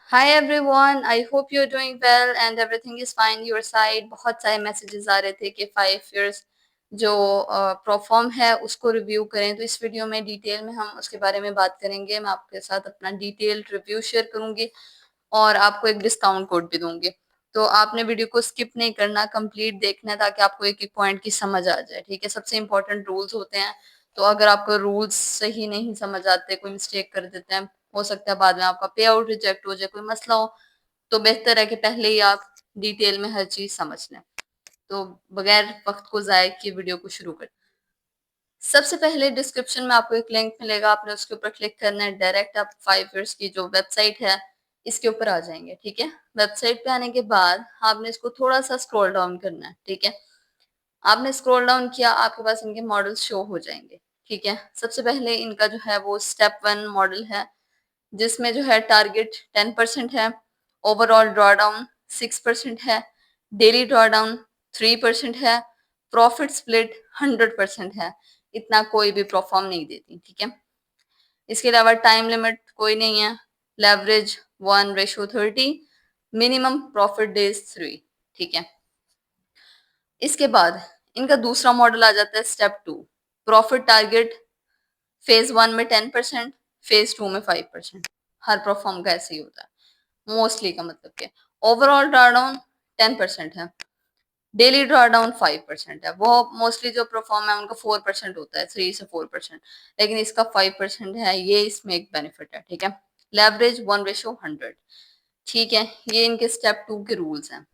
Hi everyone, I hope you are doing well and everything is fine your side. बहुत सारे messages आ रहे थे कि 5 इयर्स जो प्रोफॉर्म है उसको रिव्यू करें, तो इस वीडियो में डिटेल में हम उसके बारे में बात करेंगे। मैं आपके साथ अपना डिटेल रिव्यू शेयर करूंगी और आपको एक डिस्काउंट कोड भी दूंगी। तो आपने वीडियो को स्किप नहीं करना, कंप्लीट देखना है ताकि आपको एक एक पॉइंट की समझ आ जाए। ठीक है, सबसे इंपॉर्टेंट रूल्स होते हैं, तो अगर आपको रूल्स सही नहीं समझ आते, कोई मिस्टेक कर देते हैं, हो सकता है बाद में आपका पे आउट रिजेक्ट हो जाए, कोई मसला हो, तो बेहतर है कि पहले ही आप डिटेल में हर चीज समझ लें। तो बगैर वक्त को जाए किए वीडियो को शुरू कर। सबसे पहले डिस्क्रिप्शन में आपको एक लिंक मिलेगा, आपने उसके ऊपर क्लिक करना है। डायरेक्ट आप 5 इयर्स की जो वेबसाइट है इसके ऊपर आ जाएंगे। ठीक है, वेबसाइट पे आने के बाद आपने इसको थोड़ा सा स्क्रॉल डाउन करना है। ठीक है, आपने स्क्रॉल डाउन किया, आपके पास इनके मॉडल्स शो हो जाएंगे। ठीक है, सबसे पहले इनका जो है वो स्टेप 1 मॉडल है, जिसमें जो है टारगेट 10% है, ओवरऑल ड्रॉडाउन 6% है, डेली ड्रॉडाउन 3% है, प्रॉफिट स्प्लिट 100% है। इतना कोई भी परफॉर्म नहीं देती। ठीक है, इसके अलावा टाइम लिमिट कोई नहीं है, लेवरेज 1:30, मिनिमम प्रॉफिट डेज 3। ठीक है, इसके बाद इनका दूसरा मॉडल आ जाता है स्टेप 2। प्रॉफिट टारगेट फेज 1 में 10%, फेज 2 में 5%। हर परफॉर्म का ऐसे ही होता है मोस्टली, का मतलब क्या, ओवरऑल ड्रॉडाउन 10% है, डेली ड्रॉडाउन 5% है। वो मोस्टली जो परफॉर्म है उनका 4% होता है, 3 से 4%, लेकिन इसका 5% है, ये इसमें एक बेनिफिट है। ठीक है, लेवरेज 1:100। ठीक है, ये इनके स्टेप 2 के रूल्स हैं।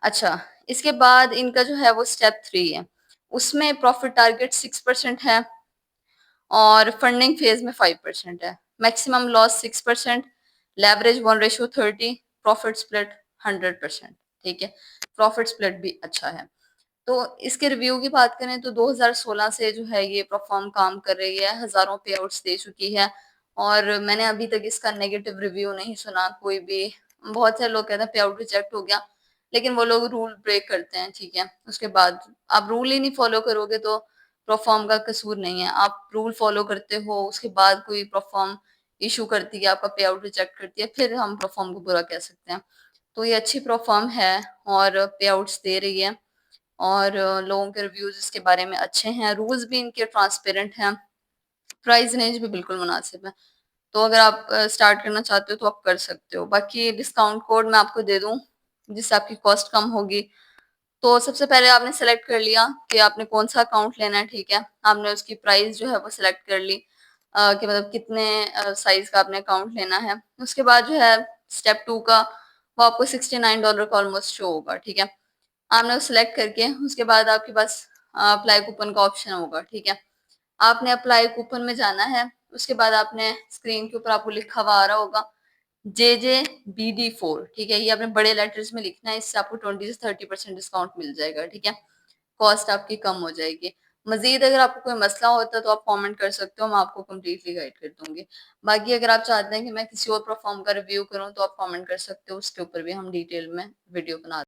अच्छा, इसके बाद इनका जो है वो स्टेप 3 है, उसमें प्रॉफिट टारगेट 6% है और फंडिंग फेज में 5% है, maximum loss 6%, leverage 1:30, profit split 100%। ठीक है, प्रॉफिट स्प्लिट भी अच्छा है। तो इसके रिव्यू की बात करें तो 2016 से जो है ये परफॉर्म काम कर रही है, हजारों पे आउट्स दे चुकी है और मैंने अभी तक इसका नेगेटिव रिव्यू नहीं सुना कोई भी। बहुत सारे लोग कहते हैं पे आउट रिजेक्ट हो गया, लेकिन वो लोग रूल ब्रेक करते हैं। ठीक है, उसके बाद आप रूल ही नहीं फॉलो करोगे तो परफॉर्म का कसूर नहीं है। आप रूल फॉलो करते हो, उसके बाद कोई परफॉर्म इशू करती है, आपका पे आउट रिजेक्ट करती है, फिर हम परफॉर्म को बुरा कह सकते हैं। तो ये अच्छी परफॉर्म है और पे आउट्स दे रही है और लोगों के रिव्यूज इसके बारे में अच्छे हैं, रूल्स भी इनके ट्रांसपेरेंट हैं, प्राइस रेंज भी बिल्कुल मुनासिब है। तो अगर आप स्टार्ट करना चाहते हो तो आप कर सकते हो। बाकी डिस्काउंट कोड मैं आपको दे दूं जिससे आपकी कॉस्ट कम होगी। तो सबसे पहले आपने सेलेक्ट कर लिया कि आपने कौन सा अकाउंट लेना है। ठीक है, आपने उसकी प्राइस जो है वो सिलेक्ट कर ली कि मतलब कितने साइज का आपने अकाउंट लेना है। उसके बाद जो है स्टेप 2 का वो आपको $69 का ऑलमोस्ट शो होगा। ठीक है, आपने वो सिलेक्ट करके उसके बाद आपके पास अप्लाई कूपन का ऑप्शन होगा। ठीक है, आपने अप्लाई कूपन में जाना है। उसके बाद आपने स्क्रीन के ऊपर आपको लिखा हुआ आ रहा होगा JJBD4। ठीक है, ये आपने बड़े लेटर्स में लिखना है, इससे आपको 20 से 30% डिस्काउंट मिल जाएगा। ठीक है, कॉस्ट आपकी कम हो जाएगी। मजीद अगर आपको कोई मसला होता है तो आप कमेंट कर सकते हो, मैं आपको कम्प्लीटली गाइड कर दूंगी। बाकी अगर आप चाहते हैं कि मैं किसी और प्लेटफॉर्म का रिव्यू करूं तो आप कमेंट कर सकते हो, उसके ऊपर भी हम डिटेल में वीडियो बना